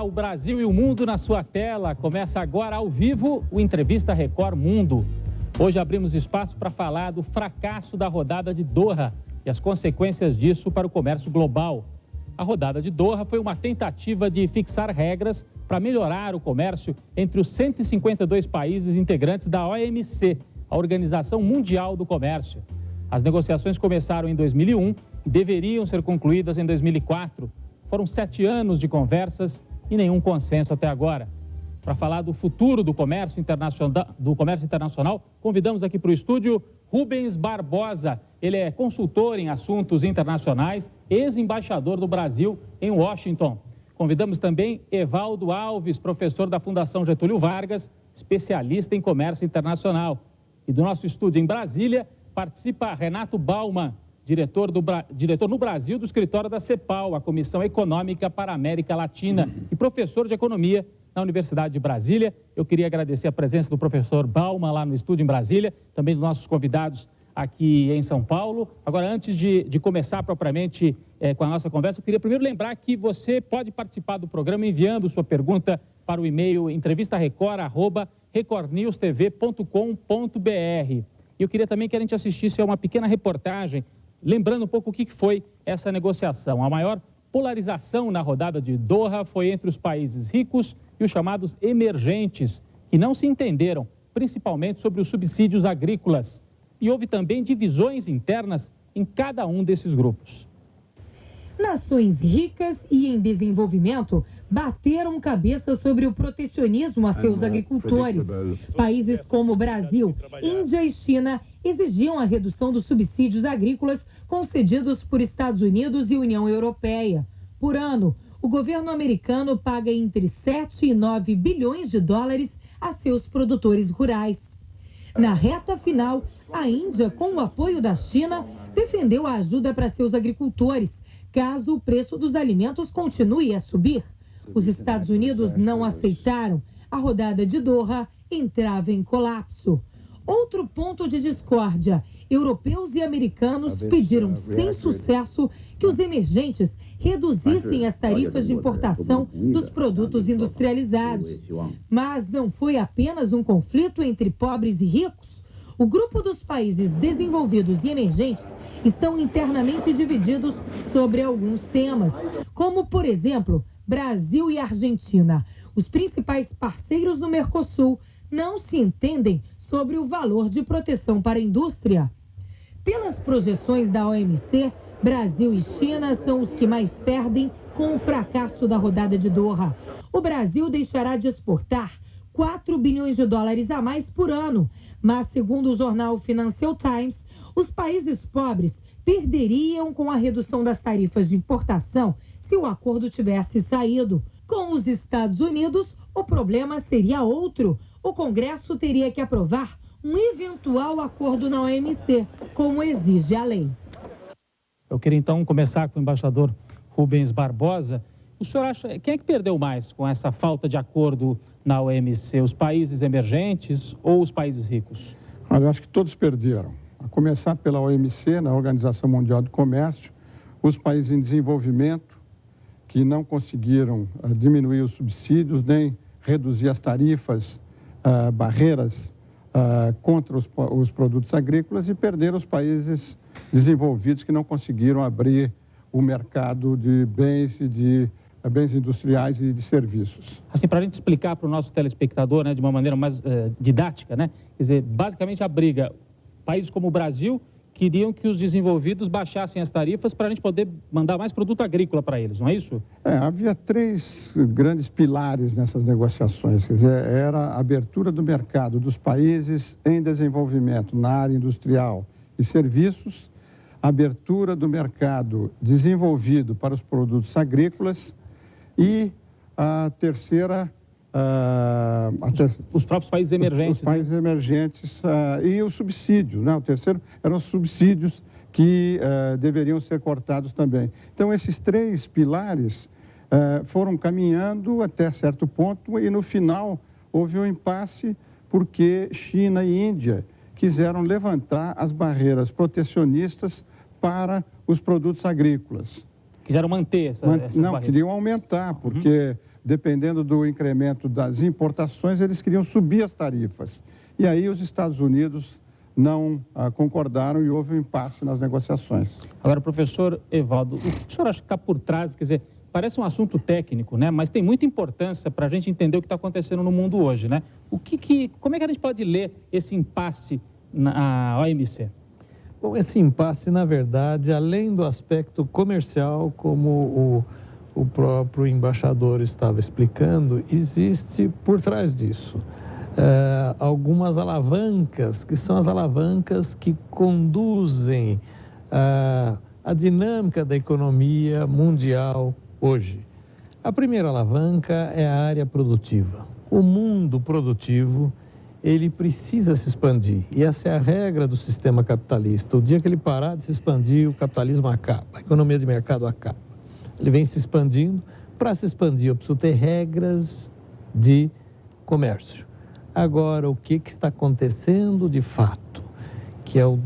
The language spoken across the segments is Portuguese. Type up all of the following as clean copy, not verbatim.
o Brasil e o mundo na sua tela. Começa agora ao vivo o Entrevista Record Mundo. Hoje abrimos espaço para falar do fracasso da rodada de Doha e as consequências disso para o comércio global. A rodada de Doha foi uma tentativa de fixar regras para melhorar o comércio entre os 152 países integrantes da OMC, a Organização Mundial do Comércio. As negociações começaram em 2001 e deveriam ser concluídas em 2004. Foram 7 anos de conversas e nenhum consenso até agora. Para falar do futuro do comércio internacional, convidamos aqui para o estúdio Rubens Barbosa. Ele é consultor em assuntos internacionais, ex-embaixador do Brasil em Washington. Convidamos também Evaldo Alves, professor da Fundação Getúlio Vargas, especialista em comércio internacional. E do nosso estúdio em Brasília, participa Renato Bauman, diretor no Brasil do escritório da CEPAL, a Comissão Econômica para a América Latina, e professor de Economia na Universidade de Brasília. Eu queria agradecer a presença do professor Bauman lá no estúdio em Brasília, também dos nossos convidados aqui em São Paulo. Agora, antes de começar propriamente com a nossa conversa, eu queria primeiro lembrar que você pode participar do programa enviando sua pergunta para o e-mail entrevistarecord@recordnewstv.com.br. E eu queria também que a gente assistisse a uma pequena reportagem lembrando um pouco o que foi essa negociação. A maior polarização na rodada de Doha foi entre os países ricos e os chamados emergentes, que não se entenderam, principalmente sobre os subsídios agrícolas. E houve também divisões internas em cada um desses grupos. Nações ricas e em desenvolvimento bateram cabeça sobre o protecionismo a seus agricultores. Países como Brasil, Índia e China exigiam a redução dos subsídios agrícolas concedidos por Estados Unidos e União Europeia. Por ano, o governo americano paga entre 7 e 9 bilhões de dólares a seus produtores rurais. Na reta final, a Índia, com o apoio da China, defendeu a ajuda para seus agricultores, caso o preço dos alimentos continue a subir. Os Estados Unidos não aceitaram. A rodada de Doha entrava em colapso. Outro ponto de discórdia: europeus e americanos pediram sem sucesso que os emergentes reduzissem as tarifas de importação dos produtos industrializados. Mas não foi apenas um conflito entre pobres e ricos. O grupo dos países desenvolvidos e emergentes estão internamente divididos sobre alguns temas, como, por exemplo, Brasil e Argentina. Os principais parceiros do Mercosul não se entendem sobre o valor de proteção para a indústria. Pelas projeções da OMC, Brasil e China são os que mais perdem com o fracasso da rodada de Doha. O Brasil deixará de exportar 4 bilhões de dólares a mais por ano, mas, segundo o jornal Financial Times, os países pobres perderiam com a redução das tarifas de importação se o acordo tivesse saído. Com os Estados Unidos, o problema seria outro. O Congresso teria que aprovar um eventual acordo na OMC, como exige a lei. Eu queria então começar com o embaixador Rubens Barbosa. O senhor acha, quem é que perdeu mais com essa falta de acordo na OMC? Os países emergentes ou os países ricos? Olha, eu acho que todos perderam. A começar pela OMC, na Organização Mundial do Comércio, os países em desenvolvimento, que não conseguiram diminuir os subsídios, nem reduzir as tarifas, barreiras contra os produtos agrícolas, e perderam os países desenvolvidos que não conseguiram abrir o mercado de bens e de bens industriais e de serviços. Assim, para a gente explicar para o nosso telespectador, né, de uma maneira mais didática, né? Quer dizer, basicamente a briga, países como o Brasil queriam que os desenvolvidos baixassem as tarifas para a gente poder mandar mais produto agrícola para eles, não é isso? Havia 3 grandes pilares nessas negociações. Quer dizer, era a abertura do mercado dos países em desenvolvimento na área industrial e serviços, a abertura do mercado desenvolvido para os produtos agrícolas e a terceira... Os próprios países emergentes. Os países emergentes e os subsídios, né? O terceiro eram os subsídios que deveriam ser cortados também. Então, esses 3 pilares foram caminhando até certo ponto e, no final, houve um impasse porque China e Índia quiseram levantar as barreiras protecionistas para os produtos agrícolas. Quiseram manter essas Não, barreiras. queriam aumentar, porque dependendo do incremento das importações, eles queriam subir as tarifas. E aí os Estados Unidos não concordaram e houve um impasse nas negociações. Agora, professor Evaldo, o que o senhor acha que está por trás? Quer dizer, parece um assunto técnico, né? Mas tem muita importância para a gente entender o que está acontecendo no mundo hoje, né? Como é que a gente pode ler esse impasse na OMC? Bom, esse impasse, na verdade, além do aspecto comercial, como o próprio embaixador estava explicando, existe por trás disso algumas alavancas, que são as alavancas que conduzem a dinâmica da economia mundial hoje. A primeira alavanca é a área produtiva. O mundo produtivo, ele precisa se expandir. E essa é a regra do sistema capitalista. O dia que ele parar de se expandir, o capitalismo acaba, a economia de mercado acaba. Ele vem se expandindo. Para se expandir, eu preciso ter regras de comércio. Agora, o que está acontecendo de fato, que é o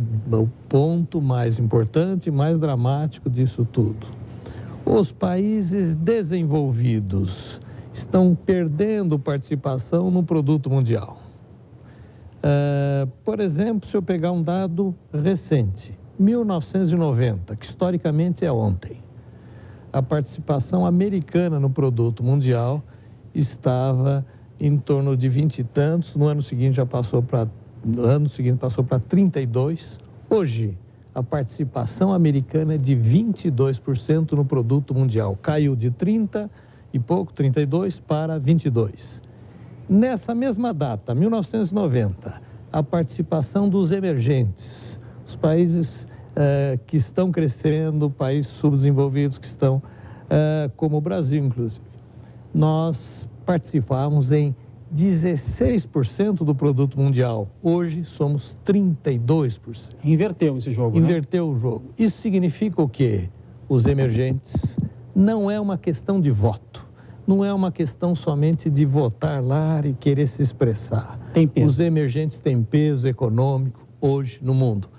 ponto mais importante, mais dramático disso tudo? Os países desenvolvidos estão perdendo participação no produto mundial. Por exemplo, se eu pegar um dado recente, 1990, que historicamente é ontem, a participação americana no produto mundial estava em torno de 20 e tantos, no ano seguinte passou para 32. Hoje, a participação americana é de 22% no produto mundial. Caiu de 30 e pouco, 32 para 22. Nessa mesma data, 1990, a participação dos emergentes, os países que estão crescendo, países subdesenvolvidos que estão, como o Brasil, inclusive, nós participávamos em 16% do produto mundial. Hoje somos 32%. Inverteu esse jogo, Inverteu o jogo. Isso significa o quê? Os emergentes não é uma questão de voto. Não é uma questão somente de votar lá e querer se expressar. Tem peso. Os emergentes têm peso econômico hoje no mundo.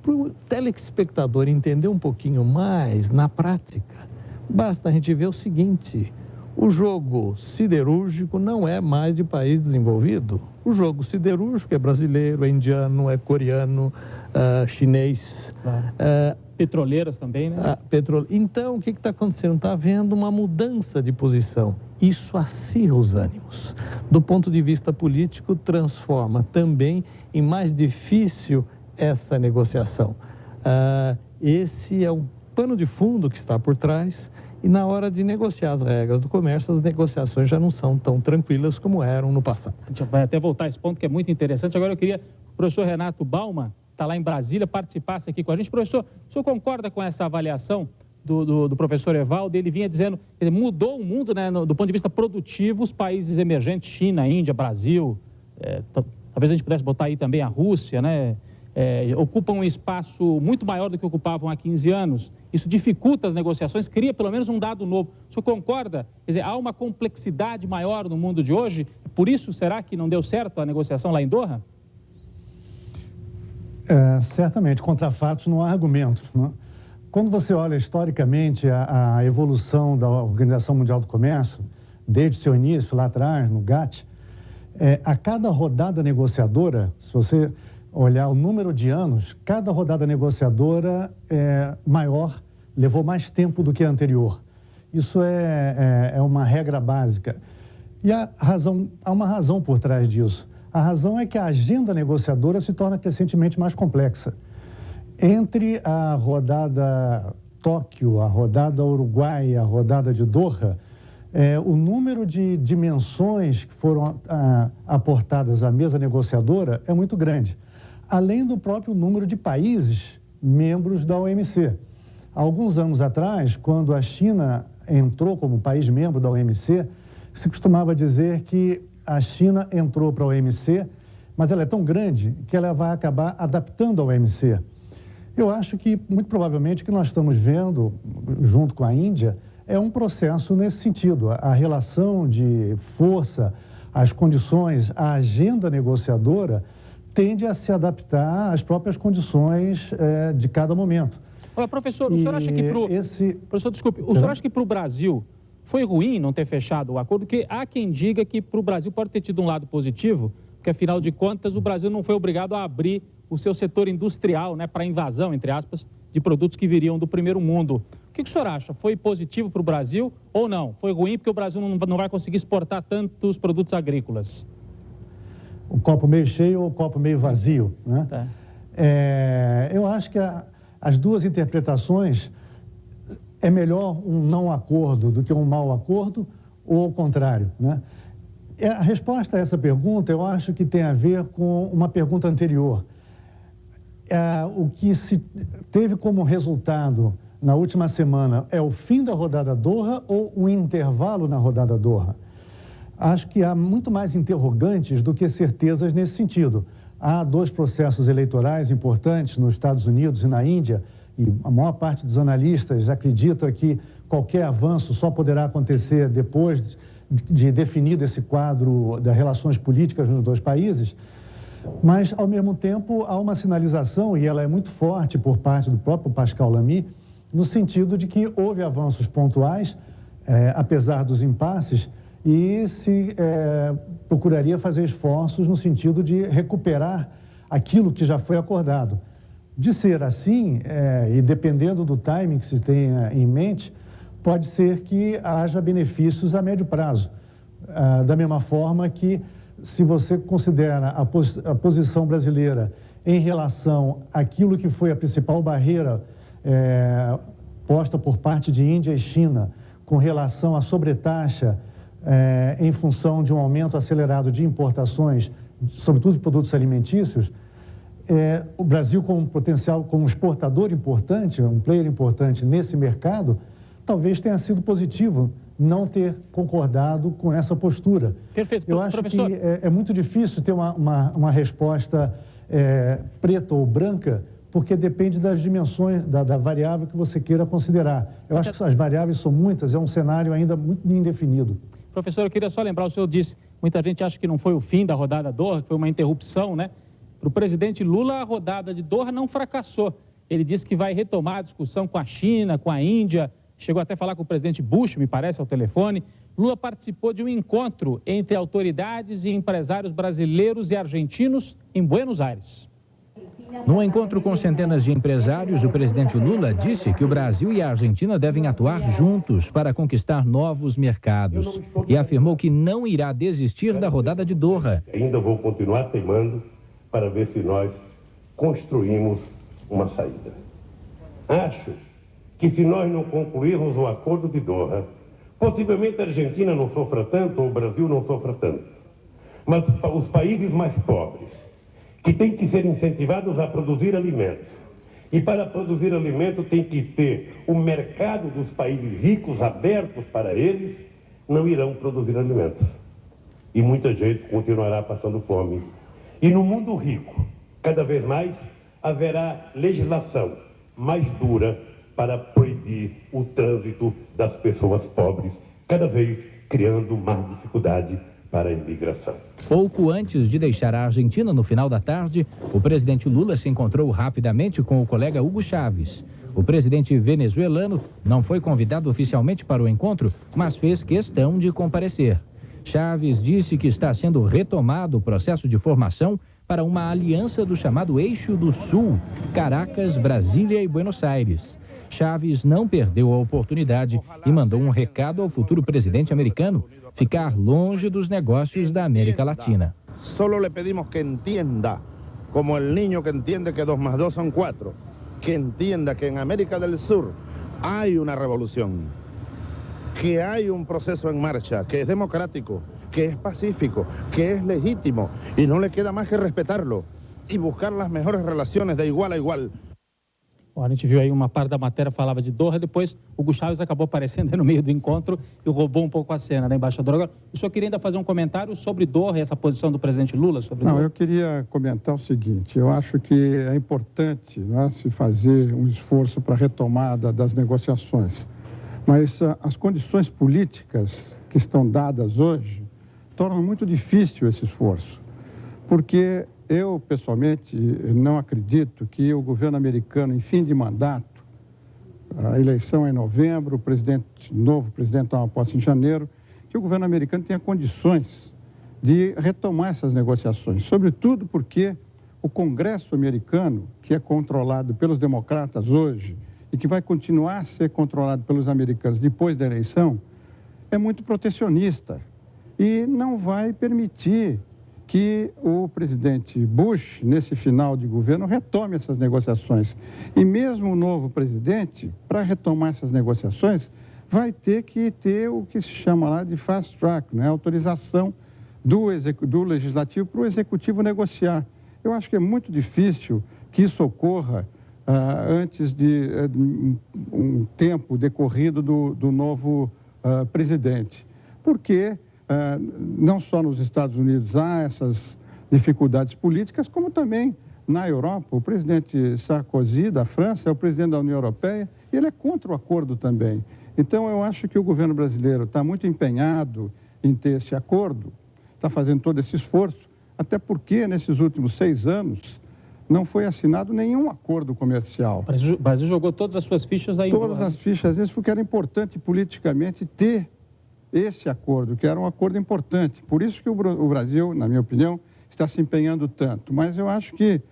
Para o telespectador entender um pouquinho mais na prática, basta a gente ver o seguinte: o jogo siderúrgico não é mais de país desenvolvido. O jogo siderúrgico é brasileiro, é indiano, é coreano, chinês. Claro. Petroleiras também, né? Então, o que está acontecendo? Está havendo uma mudança de posição. Isso acirra os ânimos. Do ponto de vista político, transforma também em mais difícil essa negociação. Esse é o pano de fundo que está por trás. E na hora de negociar as regras do comércio, as negociações já não são tão tranquilas como eram no passado. A gente vai até voltar a esse ponto que é muito interessante. Agora eu queria que o professor Renato Bauman, está lá em Brasília, participasse aqui com a gente. Professor, o senhor concorda com essa avaliação do professor Evaldo? Ele vinha dizendo que mudou o mundo, né, do ponto de vista produtivo, os países emergentes, China, Índia, Brasil, talvez a gente pudesse botar aí também a Rússia, né? Ocupam um espaço muito maior do que ocupavam há 15 anos. Isso dificulta as negociações, cria pelo menos um dado novo. O senhor concorda? Quer dizer, há uma complexidade maior no mundo de hoje? Por isso, será que não deu certo a negociação lá em Doha? Certamente, contra fatos não há argumentos, né? Quando você olha historicamente a evolução da Organização Mundial do Comércio, desde seu início, lá atrás, no GATT, a cada rodada negociadora, se você olhar o número de anos, cada rodada negociadora maior levou mais tempo do que a anterior. Isso é uma regra básica. E há uma razão por trás disso. A razão é que a agenda negociadora se torna crescentemente mais complexa. Entre a rodada Tóquio, a rodada Uruguai, a rodada de Doha, o número de dimensões que foram aportadas à mesa negociadora é muito grande, além do próprio número de países membros da OMC. Há alguns anos atrás, quando a China entrou como país membro da OMC, se costumava dizer que a China entrou para a OMC, mas ela é tão grande que ela vai acabar adaptando a OMC. Eu acho que, muito provavelmente, o que nós estamos vendo, junto com a Índia, é um processo nesse sentido. A relação de força, as condições, a agenda negociadora tende a se adaptar às próprias condições de cada momento. Olha, professor, o senhor acha que para o... Professor, desculpe, o senhor acha que para o Brasil Foi ruim não ter fechado o acordo, porque há quem diga que para o Brasil pode ter tido um lado positivo, porque afinal de contas o Brasil não foi obrigado a abrir o seu setor industrial, né, para a invasão, entre aspas, de produtos que viriam do primeiro mundo. O que o senhor acha? Foi positivo para o Brasil ou não? Foi ruim porque o Brasil não vai conseguir exportar tantos produtos agrícolas? O copo meio cheio ou o copo meio vazio, né? Tá. Eu acho que as duas interpretações, é melhor um não acordo do que um mau acordo ou o contrário, né? A resposta a essa pergunta, eu acho que tem a ver com uma pergunta anterior. O que se teve como resultado na última semana é o fim da rodada Doha ou o intervalo na rodada Doha? Acho que há muito mais interrogantes do que certezas nesse sentido. Há 2 processos eleitorais importantes nos Estados Unidos e na Índia, e a maior parte dos analistas acredita que qualquer avanço só poderá acontecer depois de definido esse quadro das relações políticas nos 2 países. Mas, ao mesmo tempo, há uma sinalização, e ela é muito forte por parte do próprio Pascal Lamy, no sentido de que houve avanços pontuais, apesar dos impasses, e se procuraria fazer esforços no sentido de recuperar aquilo que já foi acordado. De ser assim, e dependendo do timing que se tenha em mente, pode ser que haja benefícios a médio prazo. Da mesma forma que, se você considera a posição brasileira em relação àquilo que foi a principal barreira posta por parte de Índia e China com relação à sobretaxa em função de um aumento acelerado de importações, sobretudo de produtos alimentícios, o Brasil como potencial, como exportador importante, um player importante nesse mercado, talvez tenha sido positivo não ter concordado com essa postura. Perfeito, eu acho professor. que é muito difícil ter uma resposta preta ou branca, porque depende das dimensões, da variável que você queira considerar. Eu acho que as variáveis são muitas, é um cenário ainda muito indefinido. Professor, eu queria só lembrar, o senhor disse, muita gente acha que não foi o fim da rodada Doha, que foi uma interrupção, né? Para o presidente Lula, a rodada de Doha não fracassou. Ele disse que vai retomar a discussão com a China, com a Índia, chegou até a falar com o presidente Bush, me parece, ao telefone. Lula participou de um encontro entre autoridades e empresários brasileiros e argentinos em Buenos Aires. No encontro com centenas de empresários, o presidente Lula disse que o Brasil e a Argentina devem atuar juntos para conquistar novos mercados e afirmou que não irá desistir da rodada de Doha. Ainda vou continuar teimando para ver se nós construímos uma saída. Acho que se nós não concluirmos o acordo de Doha, possivelmente a Argentina não sofra tanto ou o Brasil não sofra tanto, mas os países mais pobres, que têm que ser incentivados a produzir alimentos. E para produzir alimento tem que ter o mercado dos países ricos abertos para eles, não irão produzir alimentos. E muita gente continuará passando fome. E no mundo rico, cada vez mais, haverá legislação mais dura para proibir o trânsito das pessoas pobres, cada vez criando mais dificuldade para a imigração. Pouco antes de deixar a Argentina, no final da tarde, o presidente Lula se encontrou rapidamente com o colega Hugo Chávez. O presidente venezuelano não foi convidado oficialmente para o encontro, mas fez questão de comparecer. Chávez disse que está sendo retomado o processo de formação para uma aliança do chamado Eixo do Sul, Caracas, Brasília e Buenos Aires. Chávez não perdeu a oportunidade e mandou um recado ao futuro presidente americano: ficar longe dos negócios da América Latina. Solo le pedimos que entienda, como el niño que entiende que 2 más 2 son 4, que entienda que en América del Sur hay una revolución, que hay un proceso en marcha, que es democrático, que es pacífico, que es legítimo, y no le queda más que respetarlo y buscar las mejores relaciones de igual a igual. Bom, a gente viu aí uma parte da matéria falava de Doha, depois o Hugo Chávez acabou aparecendo no meio do encontro e roubou um pouco a cena, né, embaixador? Agora, o senhor queria ainda fazer um comentário sobre Doha e essa posição do presidente Lula sobre Doha? Não, eu queria comentar o seguinte: eu acho que é importante, né, se fazer um esforço para a retomada das negociações, mas as condições políticas que estão dadas hoje tornam muito difícil esse esforço, porque eu, pessoalmente, não acredito que o governo americano, em fim de mandato, a eleição é em novembro, o novo presidente toma posse em janeiro, que o governo americano tenha condições de retomar essas negociações, sobretudo porque o Congresso americano, que é controlado pelos democratas hoje e que vai continuar a ser controlado pelos americanos depois da eleição, é muito protecionista e não vai permitir que o presidente Bush, nesse final de governo, retome essas negociações. E mesmo o novo presidente, para retomar essas negociações, vai ter que ter o que se chama lá de fast track, né? Autorização do legislativo para o executivo negociar. Eu acho que é muito difícil que isso ocorra antes de um tempo decorrido do novo presidente, porque não só nos Estados Unidos há essas dificuldades políticas, como também na Europa. O presidente Sarkozy, da França, é o presidente da União Europeia e ele é contra o acordo também. Então, eu acho que o governo brasileiro está muito empenhado em ter esse acordo, está fazendo todo esse esforço, até porque nesses últimos 6 anos não foi assinado nenhum acordo comercial. O Brasil jogou todas as suas fichas aí. Todas as fichas, isso porque era importante politicamente ter esse acordo, que era um acordo importante. Por isso que o Brasil, na minha opinião, está se empenhando tanto. Mas eu acho que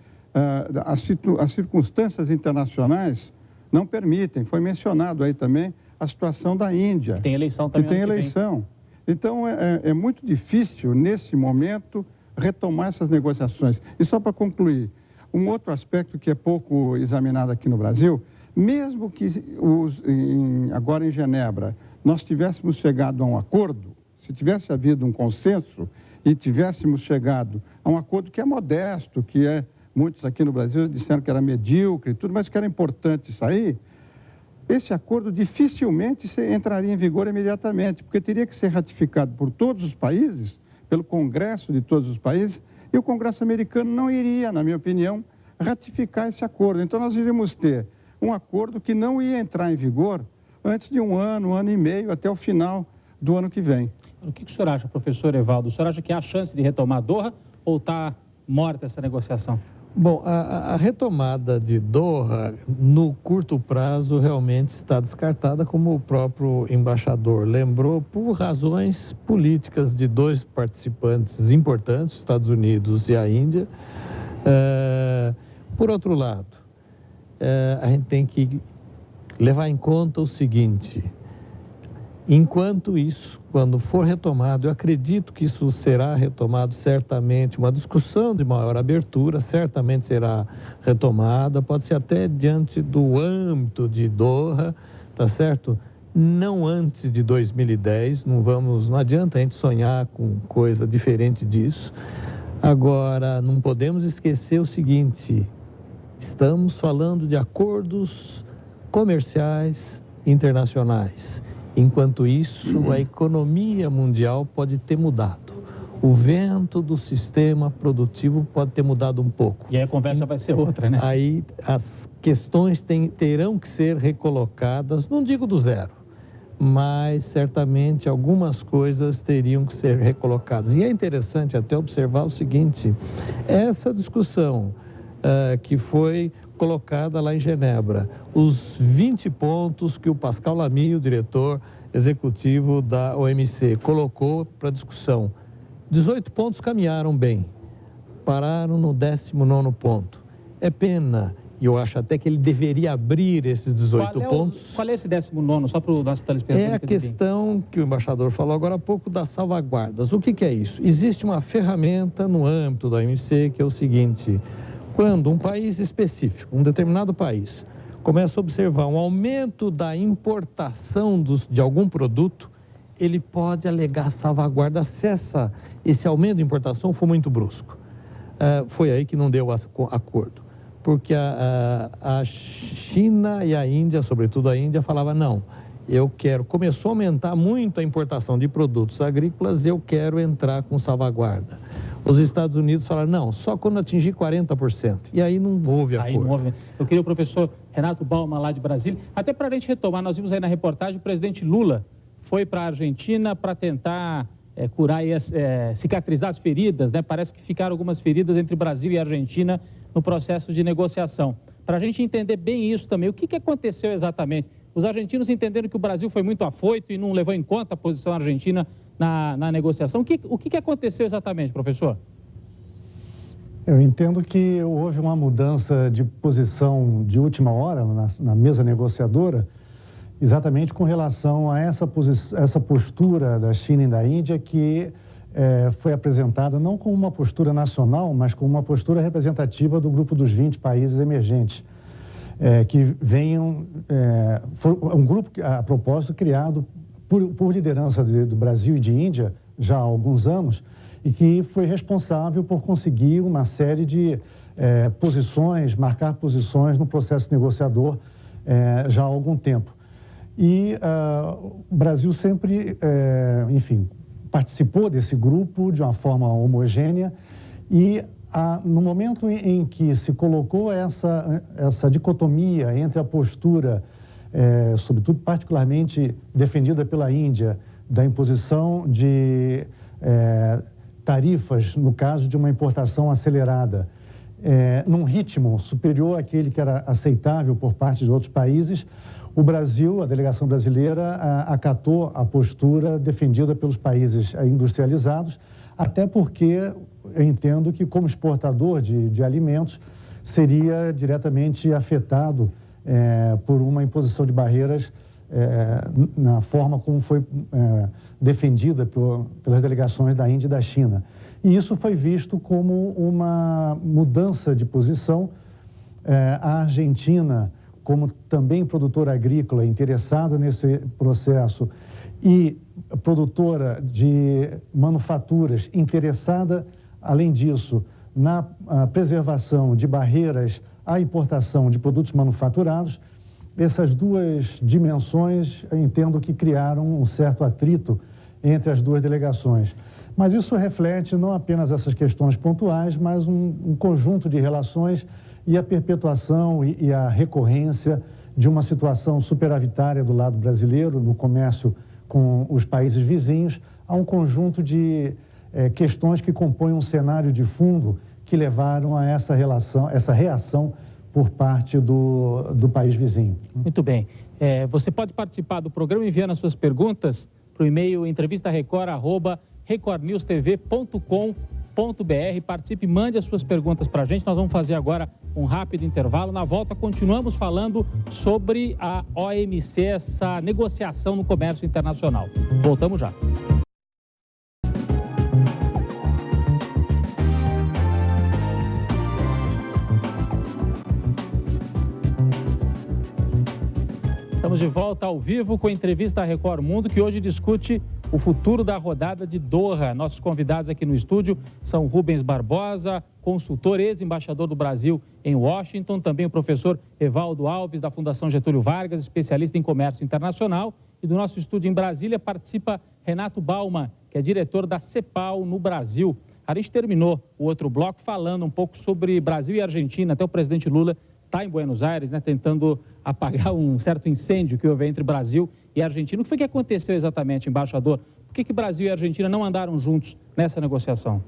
as circunstâncias internacionais não permitem. Foi mencionado aí também a situação da Índia. Tem eleição também. Tem eleição. Então, é muito difícil, nesse momento, retomar essas negociações. E só para concluir, um outro aspecto que é pouco examinado aqui no Brasil, mesmo que agora em Genebra nós tivéssemos chegado a um acordo, se tivesse havido um consenso e tivéssemos chegado a um acordo que é modesto, muitos aqui no Brasil disseram que era medíocre e tudo, mas que era importante sair, esse acordo dificilmente entraria em vigor imediatamente, porque teria que ser ratificado por todos os países, pelo Congresso de todos os países, e o Congresso americano não iria, na minha opinião, ratificar esse acordo. Então, nós iríamos ter um acordo que não ia entrar em vigor antes de um ano e meio, até o final do ano que vem. O que o senhor acha, professor Evaldo? O senhor acha que há chance de retomar Doha ou está morta essa negociação? Bom, a retomada de Doha, no curto prazo, realmente está descartada, como o próprio embaixador lembrou, por razões políticas de 2 participantes importantes, Estados Unidos e a Índia. Por outro lado, a gente tem que levar em conta o seguinte: enquanto isso, quando for retomado, eu acredito que isso será retomado certamente, uma discussão de maior abertura certamente será retomada, pode ser até diante do âmbito de Doha, tá certo? Não antes de 2010, não adianta a gente sonhar com coisa diferente disso. Agora, não podemos esquecer o seguinte: estamos falando de acordos comerciais internacionais. Enquanto isso, a economia mundial pode ter mudado. O vento do sistema produtivo pode ter mudado um pouco. E aí a conversa vai ser outra, né? Aí as questões terão que ser recolocadas, não digo do zero, mas certamente algumas coisas teriam que ser recolocadas. E é interessante até observar o seguinte: essa discussão que foi colocada lá em Genebra, os 20 pontos que o Pascal Lamy, o diretor executivo da OMC, colocou para discussão. 18 pontos caminharam bem, pararam no 19º ponto. É pena, e eu acho até que ele deveria abrir esses 18 pontos. Qual é esse 19º, só para o nosso telespectador? É a questão que o embaixador falou agora há pouco das salvaguardas. O que é isso? Existe uma ferramenta no âmbito da OMC que é o seguinte: quando um país específico, um determinado país, começa a observar um aumento da importação de algum produto, ele pode alegar salvaguarda se esse aumento de importação for muito brusco. Foi aí que não deu acordo, porque a China e a Índia, sobretudo a Índia, falava não, começou a aumentar muito a importação de produtos agrícolas, eu quero entrar com salvaguarda. Os Estados Unidos falaram, não, só quando atingir 40%. E aí não houve acordo. Eu queria o professor Renato Bauman, lá de Brasília. Até para a gente retomar, nós vimos aí na reportagem, o presidente Lula foi para a Argentina para tentar curar e cicatrizar as feridas, né? Parece que ficaram algumas feridas entre Brasil e Argentina no processo de negociação. para a gente entender bem isso também. O que aconteceu exatamente? Os argentinos entenderam que o Brasil foi muito afoito e não levou em conta a posição argentina na negociação. O que aconteceu exatamente, professor? Eu entendo que houve uma mudança de posição de última hora na mesa negociadora, exatamente com relação a essa postura da China e da Índia que foi apresentada não como uma postura nacional, mas como uma postura representativa do grupo dos 20 países emergentes, que venham... foi um grupo, a propósito, criado por liderança do Brasil e de Índia já há alguns anos, e que foi responsável por conseguir uma série de posições, marcar posições no processo negociador já há algum tempo. E o Brasil sempre, enfim, participou desse grupo de uma forma homogênea e no momento em que se colocou essa dicotomia entre a postura, sobretudo particularmente defendida pela Índia, da imposição de tarifas, no caso de uma importação acelerada, num ritmo superior àquele que era aceitável por parte de outros países, o Brasil, a delegação brasileira, acatou a postura defendida pelos países industrializados, até porque eu entendo que, como exportador de alimentos, seria diretamente afetado por uma imposição de barreiras na forma como foi defendida pelas delegações da Índia e da China. E isso foi visto como uma mudança de posição. A Argentina, como também produtora agrícola interessada nesse processo e produtora de manufaturas interessada, além disso, na preservação de barreiras à importação de produtos manufaturados, essas duas dimensões, eu entendo que criaram um certo atrito entre as duas delegações. Mas isso reflete não apenas essas questões pontuais, mas um conjunto de relações e a perpetuação e a recorrência de uma situação superavitária do lado brasileiro, no comércio com os países vizinhos, a um conjunto de questões que compõem um cenário de fundo que levaram a essa reação por parte do país vizinho. Muito bem. Você pode participar do programa enviando as suas perguntas para o e-mail entrevistarecord@recordnewstv.com.br. Participe, mande as suas perguntas para a gente. Nós vamos fazer agora um rápido intervalo. Na volta, continuamos falando sobre a OMC, essa negociação no comércio internacional. Voltamos já. Estamos de volta ao vivo com a entrevista à Record Mundo, que hoje discute o futuro da rodada de Doha. Nossos convidados aqui no estúdio são Rubens Barbosa, consultor, ex-embaixador do Brasil em Washington, também o professor Evaldo Alves, da Fundação Getúlio Vargas, especialista em comércio internacional. E do nosso estúdio em Brasília participa Renato Bauman, que é diretor da CEPAL no Brasil. A gente terminou o outro bloco falando um pouco sobre Brasil e Argentina. Até o presidente Lula está em Buenos Aires, né, tentando apagar um certo incêndio que houve entre Brasil e Argentina. O que foi que aconteceu exatamente, embaixador? Por que Brasil e Argentina não andaram juntos nessa negociação?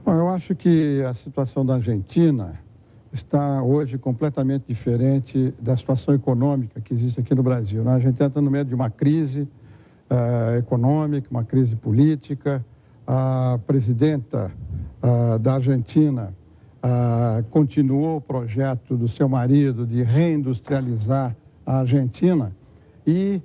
Bom, eu acho que a situação da Argentina está hoje completamente diferente da situação econômica que existe aqui no Brasil, né? A Argentina está no meio de uma crise econômica, uma crise política. A presidenta da Argentina continuou o projeto do seu marido de reindustrializar a Argentina e,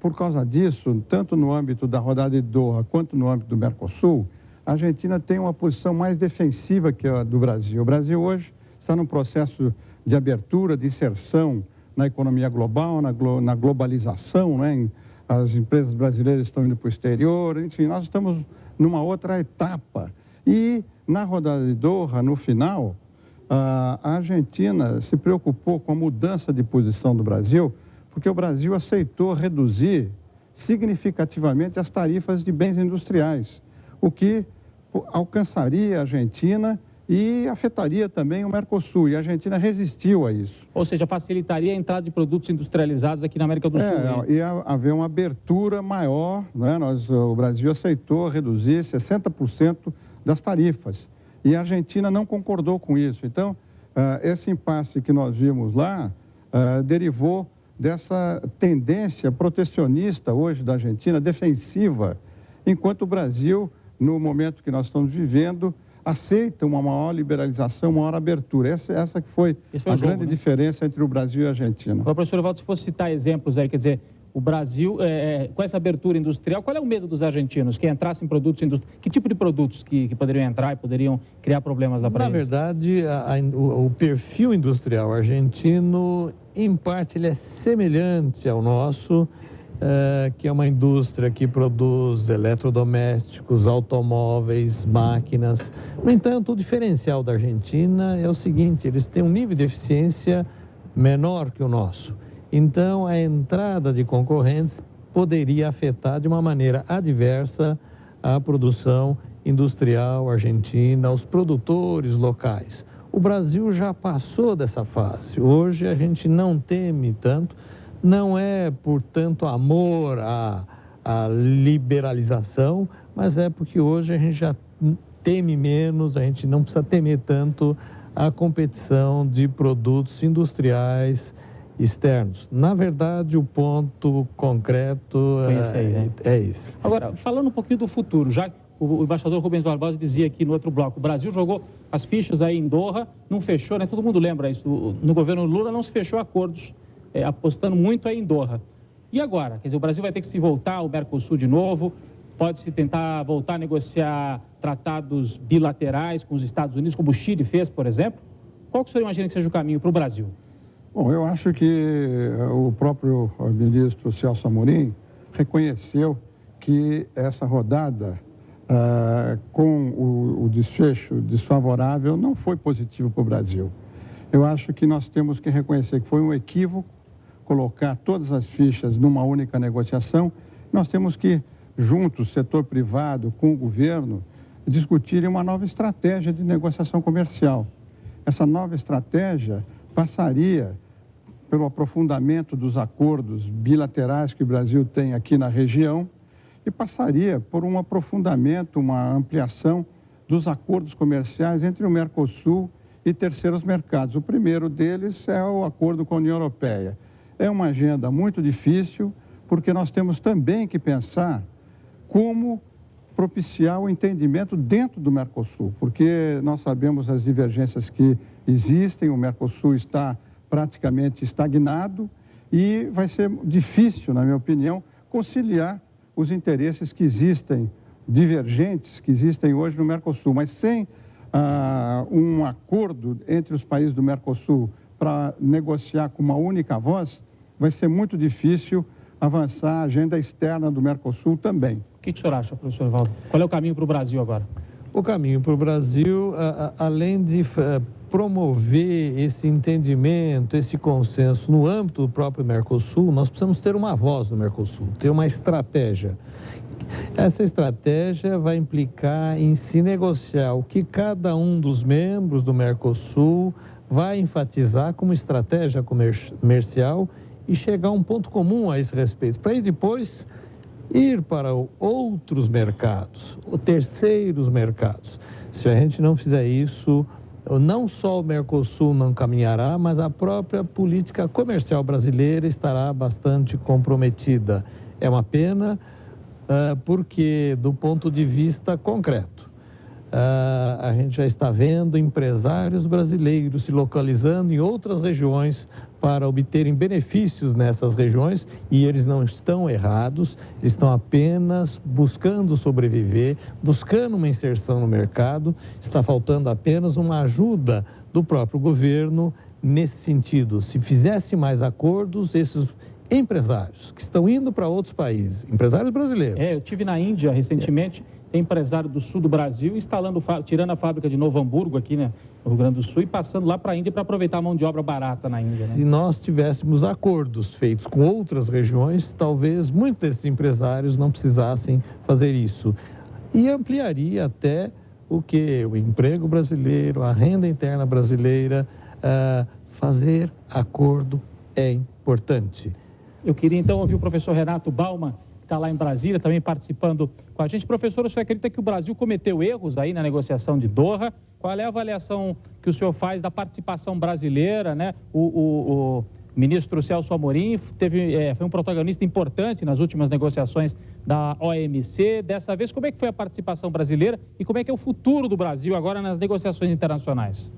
por causa disso, tanto no âmbito da rodada de Doha quanto no âmbito do Mercosul, a Argentina tem uma posição mais defensiva que a do Brasil. O Brasil hoje está num processo de abertura, de inserção na economia global, na globalização, né? As empresas brasileiras estão indo para o exterior, enfim, nós estamos numa outra etapa. E na rodada de Doha, no final, a Argentina se preocupou com a mudança de posição do Brasil, porque o Brasil aceitou reduzir significativamente as tarifas de bens industriais, o que alcançaria a Argentina e afetaria também o Mercosul, e a Argentina resistiu a isso. Ou seja, facilitaria a entrada de produtos industrializados aqui na América do Sul. Ia haver uma abertura maior, né? O Brasil aceitou reduzir 60% das tarifas, e a Argentina não concordou com isso. Então, esse impasse que nós vimos lá derivou dessa tendência protecionista hoje da Argentina, defensiva, enquanto o Brasil, no momento que nós estamos vivendo, aceita uma maior liberalização, uma maior abertura. Essa que foi a grande diferença entre o Brasil e a Argentina. Agora, professor Evaldo, se fosse citar exemplos aí, quer dizer, o Brasil, com essa abertura industrial, qual é o medo dos argentinos? Que entrassem produtos industriais? Que tipo de produtos que poderiam entrar e poderiam criar problemas lá para eles? Na verdade, o perfil industrial argentino, em parte, ele é semelhante ao nosso, que é uma indústria que produz eletrodomésticos, automóveis, máquinas. No entanto, o diferencial da Argentina é o seguinte: eles têm um nível de eficiência menor que o nosso. Então, a entrada de concorrentes poderia afetar de uma maneira adversa a produção industrial argentina, os produtores locais. O Brasil já passou dessa fase. Hoje a gente não teme tanto, não é por tanto amor à liberalização, mas é porque hoje a gente já teme menos, a gente não precisa temer tanto a competição de produtos industriais externos. Na verdade, o ponto concreto é esse. Agora, falando um pouquinho do futuro, já o embaixador Rubens Barbosa dizia aqui no outro bloco, o Brasil jogou as fichas aí em Doha, não fechou, né? Todo mundo lembra isso. No governo Lula não se fechou acordos, apostando muito aí em Doha. E agora? Quer dizer, o Brasil vai ter que se voltar ao Mercosul de novo, pode-se tentar voltar a negociar tratados bilaterais com os Estados Unidos, como o Chile fez, por exemplo. Qual que o senhor imagina que seja o caminho para o Brasil? Bom, eu acho que o próprio ministro Celso Amorim reconheceu que essa rodada, com o desfecho desfavorável, não foi positivo para o Brasil. Eu acho que nós temos que reconhecer que foi um equívoco colocar todas as fichas numa única negociação. Nós temos que, juntos, setor privado com o governo, discutirem uma nova estratégia de negociação comercial. Essa nova estratégia passaria pelo aprofundamento dos acordos bilaterais que o Brasil tem aqui na região e passaria por um aprofundamento, uma ampliação dos acordos comerciais entre o Mercosul e terceiros mercados. O primeiro deles é o acordo com a União Europeia. É uma agenda muito difícil, porque nós temos também que pensar como propiciar o entendimento dentro do Mercosul, porque nós sabemos as divergências que existem, o Mercosul está praticamente estagnado e vai ser difícil, na minha opinião, conciliar os interesses que existem, divergentes, que existem hoje no Mercosul. Mas sem um acordo entre os países do Mercosul para negociar com uma única voz, vai ser muito difícil avançar a agenda externa do Mercosul também. O que o senhor acha, professor Evaldo? Qual é o caminho para o Brasil agora? O caminho para o Brasil, além de promover esse entendimento, esse consenso no âmbito do próprio Mercosul, nós precisamos ter uma voz no Mercosul, ter uma estratégia. Essa estratégia vai implicar em se negociar o que cada um dos membros do Mercosul vai enfatizar como estratégia comercial e chegar a um ponto comum a esse respeito, para aí depois ir para outros mercados, ou terceiros mercados. Se a gente não fizer isso, não só o Mercosul não caminhará, mas a própria política comercial brasileira estará bastante comprometida. É uma pena, porque do ponto de vista concreto, a gente já está vendo empresários brasileiros se localizando em outras regiões para obterem benefícios nessas regiões, e eles não estão errados, eles estão apenas buscando sobreviver, buscando uma inserção no mercado. Está faltando apenas uma ajuda do próprio governo nesse sentido. Se fizesse mais acordos, esses empresários que estão indo para outros países, empresários brasileiros. Eu estive na Índia recentemente, tem empresário do sul do Brasil tirando a fábrica de Novo Hamburgo aqui, né, no Rio Grande do Sul, e passando lá para a Índia para aproveitar a mão de obra barata na Índia. Né? Se nós tivéssemos acordos feitos com outras regiões, talvez muitos desses empresários não precisassem fazer isso. E ampliaria até o emprego brasileiro, a renda interna brasileira. Fazer acordo é importante. Eu queria então ouvir o professor Renato Bauman, que está lá em Brasília, também participando com a gente. Professor, o senhor acredita que o Brasil cometeu erros aí na negociação de Doha qual é a avaliação que o senhor faz da participação brasileira, né? O ministro Celso Amorim foi um protagonista importante nas últimas negociações da OMC. Dessa vez, como é que foi a participação brasileira e como é que é o futuro do Brasil agora nas negociações internacionais?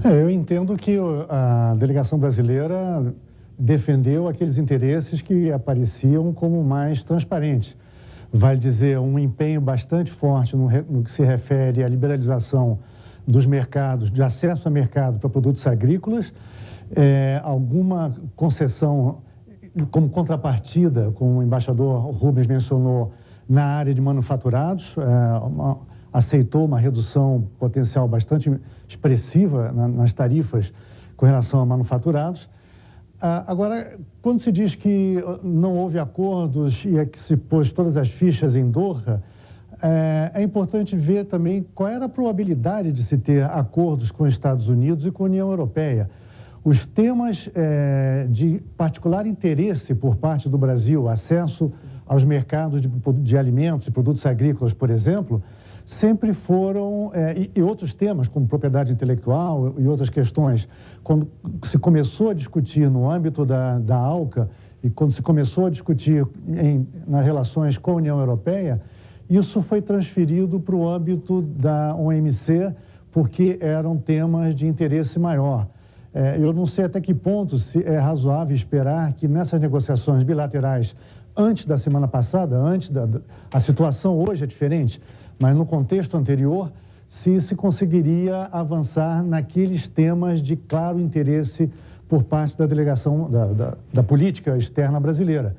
Eu entendo que a delegação brasileira defendeu aqueles interesses que apareciam como mais transparentes. Vale dizer, um empenho bastante forte no que se refere à liberalização dos mercados, de acesso a mercado para produtos agrícolas, alguma concessão como contrapartida, como o embaixador Rubens mencionou, na área de manufaturados, aceitou uma redução potencial bastante expressiva nas tarifas com relação a manufaturados. Agora, quando se diz que não houve acordos e é que se pôs todas as fichas em Doha, é importante ver também qual era a probabilidade de se ter acordos com os Estados Unidos e com a União Europeia. Os temas de particular interesse por parte do Brasil, acesso aos mercados de alimentos e produtos agrícolas, por exemplo, sempre foram, e outros temas como propriedade intelectual e outras questões, quando se começou a discutir no âmbito da ALCA e quando se começou a discutir nas relações com a União Europeia, isso foi transferido para o âmbito da OMC porque eram temas de interesse maior. Eu não sei até que ponto é razoável esperar que nessas negociações bilaterais, antes da semana passada, a situação hoje é diferente, mas no contexto anterior, se conseguiria avançar naqueles temas de claro interesse por parte da delegação da política externa brasileira.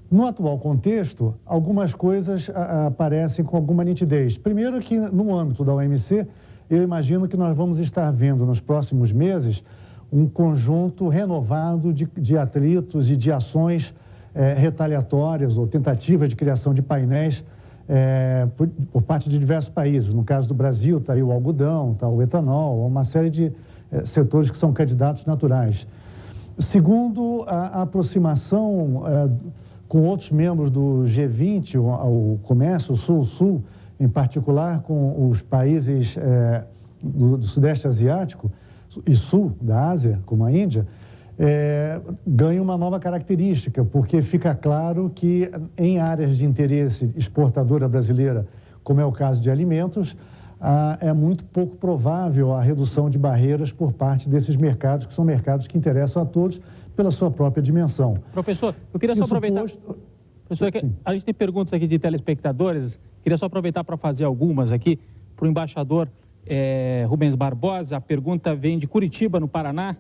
No atual contexto, algumas coisas aparecem com alguma nitidez. Primeiro que no âmbito da OMC, eu imagino que nós vamos estar vendo nos próximos meses um conjunto renovado de atritos e de ações retaliatórias ou tentativas de criação de painéis por parte de diversos países. No caso do Brasil, está aí o algodão, está o etanol, uma série de setores que são candidatos naturais. Segundo, a aproximação com outros membros do G20, o comércio Sul-Sul, em particular com os países do Sudeste Asiático e Sul da Ásia, como a Índia, ganha uma nova característica, porque fica claro que em áreas de interesse exportadora brasileira, como é o caso de alimentos, é muito pouco provável a redução de barreiras por parte desses mercados, que são mercados que interessam a todos pela sua própria dimensão. Professor, eu queria só aproveitar... Professor, a gente tem perguntas aqui de telespectadores, queria só aproveitar para fazer algumas aqui para o embaixador Rubens Barbosa. A pergunta vem de Curitiba, no Paraná.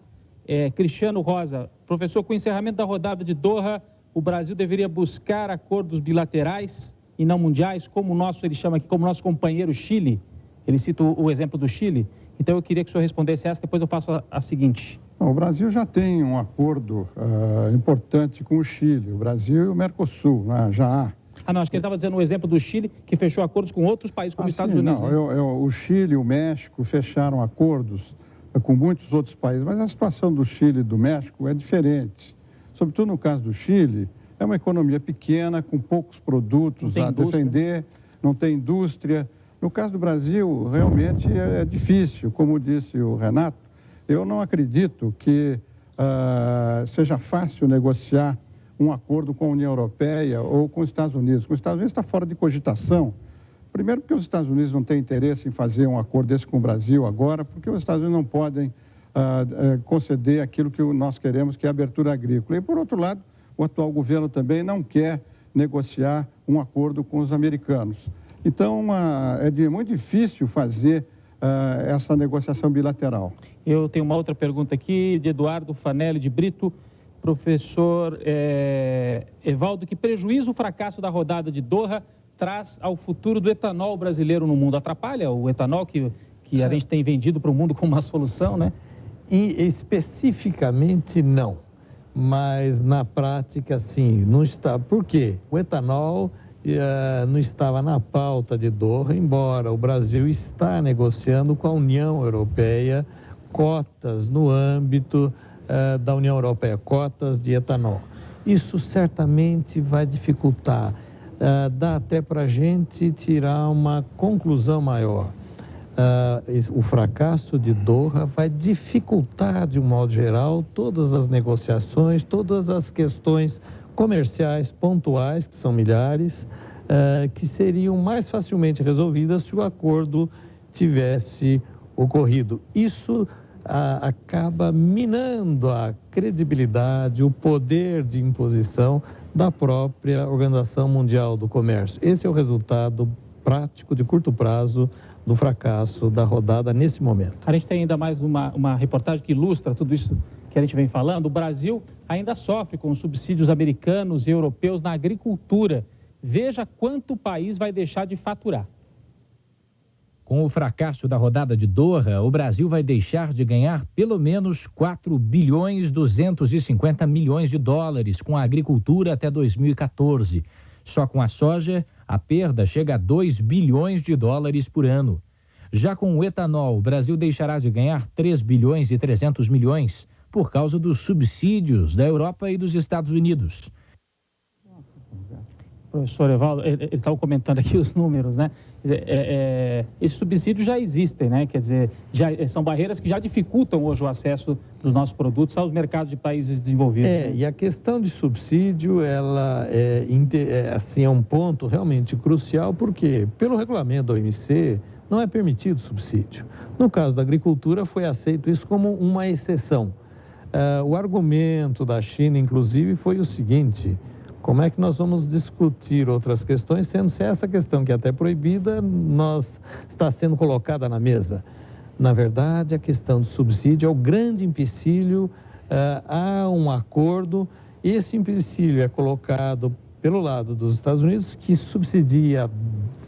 Cristiano Rosa, professor, com o encerramento da rodada de Doha, o Brasil deveria buscar acordos bilaterais e não mundiais, como o nosso, ele chama aqui, como nosso companheiro Chile. Ele cita o exemplo do Chile. Então, eu queria que o senhor respondesse essa, depois eu faço a seguinte. O Brasil já tem um acordo importante com o Chile, o Brasil e o Mercosul, né? Já há. Não, acho que ele estava dizendo o exemplo do Chile, que fechou acordos com outros países, como os Estados Unidos. Não, né? O Chile e o México fecharam acordos com muitos outros países, mas a situação do Chile e do México é diferente. Sobretudo no caso do Chile, é uma economia pequena, com poucos produtos a defender, não tem indústria. No caso do Brasil, realmente é difícil, como disse o Renato. Eu não acredito que seja fácil negociar um acordo com a União Europeia ou com os Estados Unidos. Com os Estados Unidos está fora de cogitação. Primeiro porque os Estados Unidos não têm interesse em fazer um acordo desse com o Brasil agora, porque os Estados Unidos não podem conceder aquilo que nós queremos, que é a abertura agrícola. E, por outro lado, o atual governo também não quer negociar um acordo com os americanos. Então, é muito difícil fazer essa negociação bilateral. Eu tenho uma outra pergunta aqui, de Eduardo Fanelli de Brito. Professor Evaldo, que prejuízo o fracasso da rodada de Doha traz ao futuro do etanol brasileiro no mundo? Atrapalha o etanol que a gente tem vendido para o mundo como uma solução, né? E especificamente não, mas na prática sim, não está. Por quê? O etanol não estava na pauta de Doha, embora o Brasil está negociando com a União Europeia cotas no âmbito da União Europeia, cotas de etanol. Isso certamente vai dificultar. Dá até para a gente tirar uma conclusão maior. o fracasso de Doha vai dificultar, de um modo geral, todas as negociações, todas as questões comerciais pontuais, que são milhares, que seriam mais facilmente resolvidas se o acordo tivesse ocorrido. Isso acaba minando a credibilidade, o poder de imposição da própria Organização Mundial do Comércio. Esse é o resultado prático de curto prazo do fracasso da rodada nesse momento. A gente tem ainda mais uma reportagem que ilustra tudo isso que a gente vem falando. O Brasil ainda sofre com os subsídios americanos e europeus na agricultura. Veja quanto o país vai deixar de faturar. Com o fracasso da rodada de Doha, o Brasil vai deixar de ganhar pelo menos 4 bilhões 250 milhões de dólares com a agricultura até 2014. Só com a soja, a perda chega a 2 bilhões de dólares por ano. Já com o etanol, o Brasil deixará de ganhar 3 bilhões e 300 milhões por causa dos subsídios da Europa e dos Estados Unidos. Professor Evaldo, ele estava comentando aqui os números, né? Esses subsídios já existem, né? Quer dizer, são barreiras que já dificultam hoje o acesso dos nossos produtos aos mercados de países desenvolvidos. E a questão de subsídio, ela é um ponto realmente crucial, porque pelo regulamento da OMC não é permitido subsídio. No caso da agricultura, foi aceito isso como uma exceção. O argumento da China, inclusive, foi o seguinte: como é que nós vamos discutir outras questões, sendo se essa questão, que é até proibida, está sendo colocada na mesa? Na verdade, a questão do subsídio é o grande empecilho. Há um acordo, esse empecilho é colocado pelo lado dos Estados Unidos, que subsidia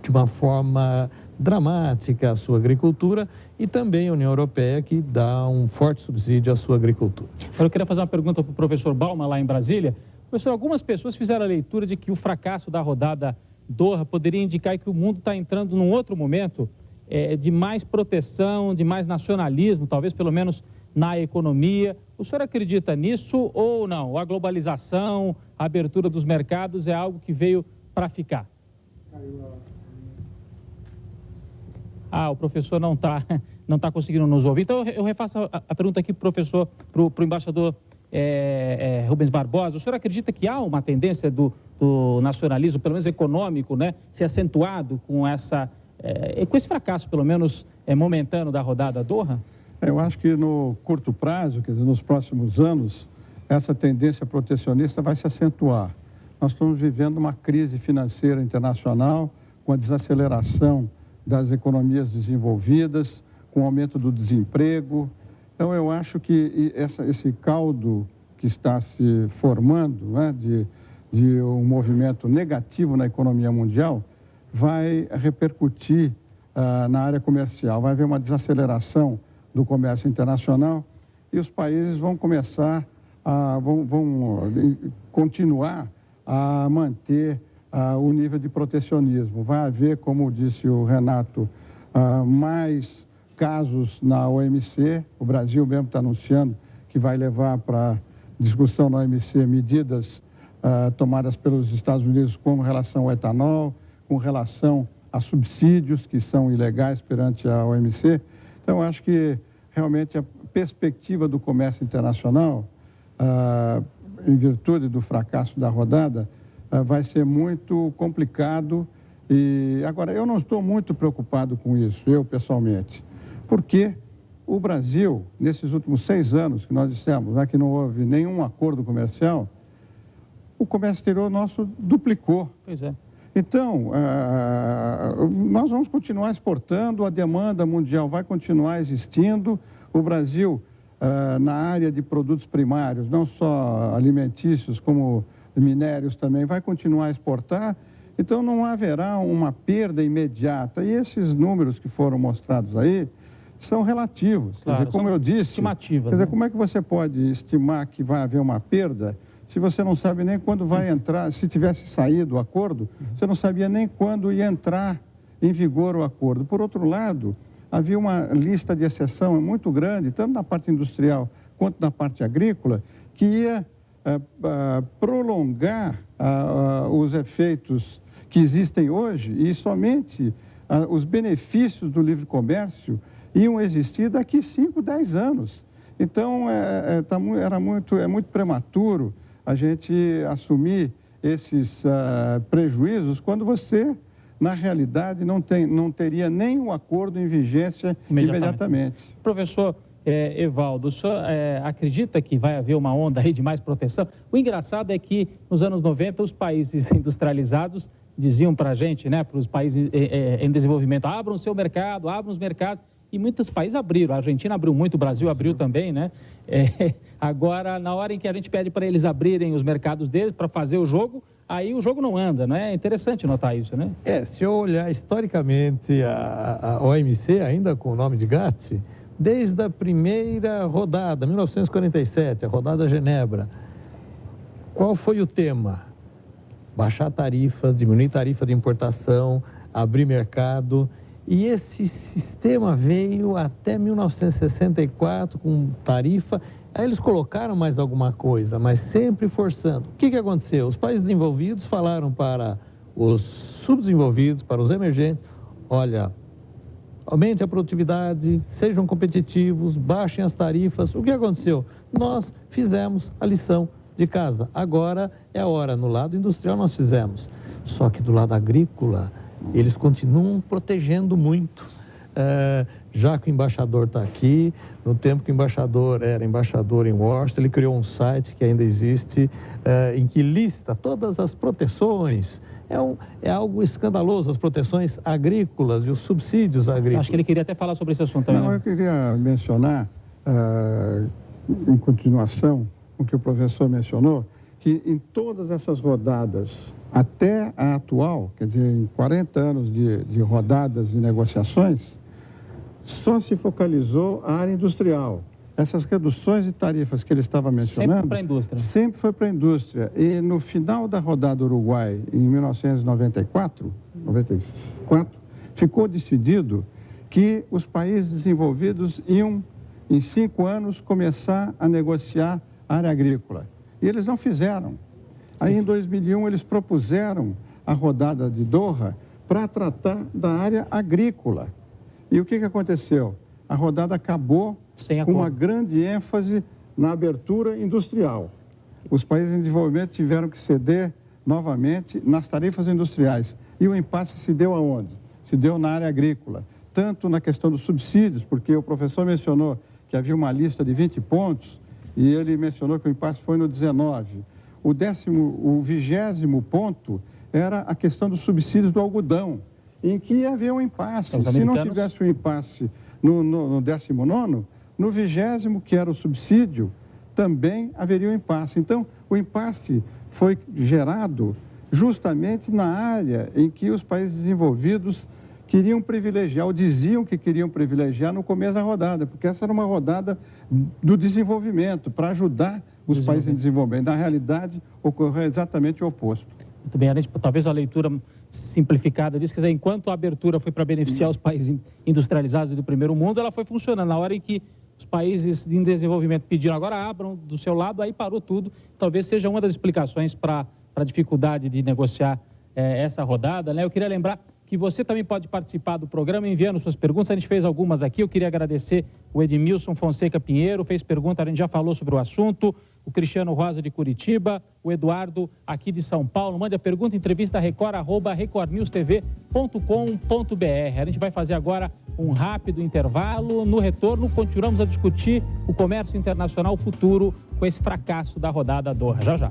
de uma forma dramática a sua agricultura, e também a União Europeia, que dá um forte subsídio à sua agricultura. Eu queria fazer uma pergunta para o professor Bauman, lá em Brasília. Professor, algumas pessoas fizeram a leitura de que o fracasso da rodada Doha poderia indicar que o mundo está entrando num outro momento de mais proteção, de mais nacionalismo, talvez pelo menos na economia. O senhor acredita nisso ou não? A globalização, a abertura dos mercados é algo que veio para ficar? O professor não tá conseguindo nos ouvir. Então eu refaço a pergunta aqui para o professor, para o embaixador Rubens Barbosa. O senhor acredita que há uma tendência do nacionalismo, pelo menos econômico, né, ser acentuado com esse fracasso, pelo menos momentâneo, da rodada Doha? Eu acho que no curto prazo, quer dizer, nos próximos anos, essa tendência protecionista vai se acentuar. Nós estamos vivendo uma crise financeira internacional, com a desaceleração das economias desenvolvidas, com o aumento do desemprego. Então, eu acho que esse caldo que está se formando, né, de um movimento negativo na economia mundial, vai repercutir na área comercial. Vai haver uma desaceleração do comércio internacional e os países vão começar vão continuar a manter o nível de protecionismo. Vai haver, como disse o Renato, mais casos na OMC. O Brasil mesmo está anunciando que vai levar para discussão na OMC medidas tomadas pelos Estados Unidos com relação ao etanol, com relação a subsídios que são ilegais perante a OMC. Então, acho que realmente a perspectiva do comércio internacional, em virtude do fracasso da rodada, vai ser muito complicado. E agora, eu não estou muito preocupado com isso, eu pessoalmente, porque o Brasil, nesses últimos 6 anos que nós dissemos, né, que não houve nenhum acordo comercial, o comércio exterior nosso duplicou. Pois é. Então, nós vamos continuar exportando, a demanda mundial vai continuar existindo. O Brasil, na área de produtos primários, não só alimentícios, como minérios também, vai continuar a exportar. Então, não haverá uma perda imediata. E esses números que foram mostrados aí são relativos. Claro, quer dizer, como eu disse, estimativas, quer dizer, né? como é que você pode estimar que vai haver uma perda se você não sabe nem quando vai entrar? Se tivesse saído o acordo, você não sabia nem quando ia entrar em vigor o acordo. Por outro lado, havia uma lista de exceção muito grande, tanto na parte industrial quanto na parte agrícola, que ia prolongar os efeitos que existem hoje e somente os benefícios do livre comércio iam existir daqui 5, 10 anos. Então, é muito prematuro a gente assumir esses prejuízos quando você, na realidade, não teria nem o acordo em vigência imediatamente. Professor Evaldo, o senhor acredita que vai haver uma onda aí de mais proteção? O engraçado é que, nos anos 90, os países industrializados diziam para a gente, né, para os países em desenvolvimento, abram o seu mercado, abram os mercados, e muitos países abriram. A Argentina abriu muito, o Brasil abriu também, né? Agora, na hora em que a gente pede para eles abrirem os mercados deles para fazer o jogo, aí o jogo não anda, não é? É interessante notar isso, né? Se eu olhar historicamente a OMC, ainda com o nome de GATT, desde a primeira rodada, 1947, a rodada Genebra, qual foi o tema? Baixar tarifas, diminuir tarifa de importação, abrir mercado. E esse sistema veio até 1964 com tarifa. Aí eles colocaram mais alguma coisa, mas sempre forçando. O que aconteceu? Os países desenvolvidos falaram para os subdesenvolvidos, para os emergentes, olha, aumente a produtividade, sejam competitivos, baixem as tarifas. O que aconteceu? Nós fizemos a lição de casa. Agora é a hora. No lado industrial nós fizemos. Só que do lado agrícola, eles continuam protegendo muito. Já que o embaixador está aqui, no tempo que o embaixador era embaixador em Washington, ele criou um site que ainda existe, em que lista todas as proteções. É algo escandaloso, as proteções agrícolas e os subsídios agrícolas. Acho que ele queria até falar sobre esse assunto também. Não, eu queria mencionar, em continuação, o que o professor mencionou, que em todas essas rodadas, até a atual, quer dizer, em 40 anos de rodadas de negociações, só se focalizou a área industrial. Essas reduções de tarifas que ele estava mencionando... Sempre para a indústria. Sempre foi para a indústria. E no final da rodada Uruguai, em 1994, ficou decidido que os países desenvolvidos iam, em 5 anos, começar a negociar a área agrícola. E eles não fizeram. Aí, em 2001, eles propuseram a rodada de Doha para tratar da área agrícola. E o que aconteceu? A rodada acabou com uma grande ênfase na abertura industrial. Os países em desenvolvimento tiveram que ceder novamente nas tarifas industriais. E o impasse se deu aonde? Se deu na área agrícola. Tanto na questão dos subsídios, porque o professor mencionou que havia uma lista de 20 pontos, e ele mencionou que o impasse foi no 19. O 20º ponto era a questão dos subsídios do algodão, em que havia um impasse. Se não tivesse o impasse no 19º, no 20º, que era o subsídio, também haveria um impasse. Então, o impasse foi gerado justamente na área em que os países desenvolvidos queriam privilegiar, ou diziam que queriam privilegiar no começo da rodada, porque essa era uma rodada do desenvolvimento, para ajudar os países em desenvolvimento. Na realidade, ocorreu exatamente o oposto. Muito bem, talvez a leitura simplificada disso, quer dizer, enquanto a abertura foi para beneficiar os países industrializados do primeiro mundo, ela foi funcionando. Na hora em que os países em desenvolvimento pediram agora abram do seu lado, aí parou tudo. Talvez seja uma das explicações para a dificuldade de negociar essa rodada, né? Eu queria lembrar que você também pode participar do programa enviando suas perguntas. A gente fez algumas aqui. Eu queria agradecer o Edmilson Fonseca Pinheiro, fez pergunta, a gente já falou sobre o assunto. O Cristiano Rosa de Curitiba, o Eduardo aqui de São Paulo. Mande a pergunta, entrevista record@recordnewstv.com.br. A gente vai fazer agora um rápido intervalo. No retorno, continuamos a discutir o comércio internacional futuro com esse fracasso da rodada Doha. Já, já.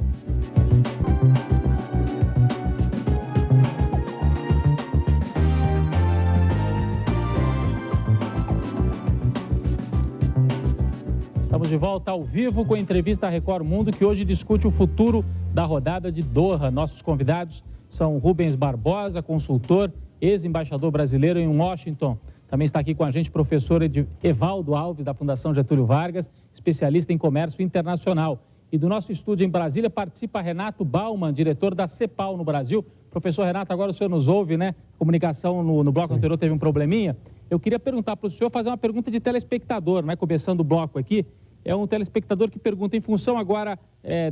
Estamos de volta ao vivo com a entrevista Record Mundo, que hoje discute o futuro da rodada de Doha. Nossos convidados são Rubens Barbosa, consultor, ex-embaixador brasileiro em Washington. Também está aqui com a gente o professor Evaldo Alves, da Fundação Getúlio Vargas, especialista em comércio internacional. E do nosso estúdio em Brasília participa Renato Bauman, diretor da CEPAL no Brasil. Professor Renato, agora o senhor nos ouve, né? A comunicação no bloco anterior teve um probleminha. Eu queria perguntar para o senhor, fazer uma pergunta de telespectador, né? Começando o bloco aqui. É um telespectador que pergunta, em função agora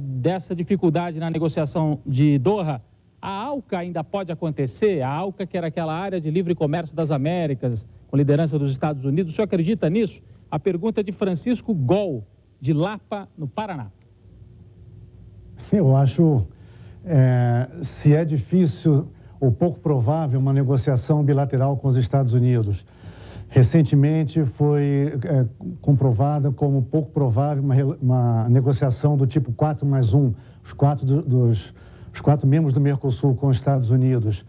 dessa dificuldade na negociação de Doha, A ALCA ainda pode acontecer? A ALCA, que era aquela área de livre comércio das Américas, com liderança dos Estados Unidos, o senhor acredita nisso? A pergunta é de Francisco Gol, de Lapa, no Paraná. Eu acho, se é difícil ou pouco provável uma negociação bilateral com os Estados Unidos, recentemente foi comprovada como pouco provável uma negociação do tipo 4+1, os quatro membros do Mercosul com os Estados Unidos.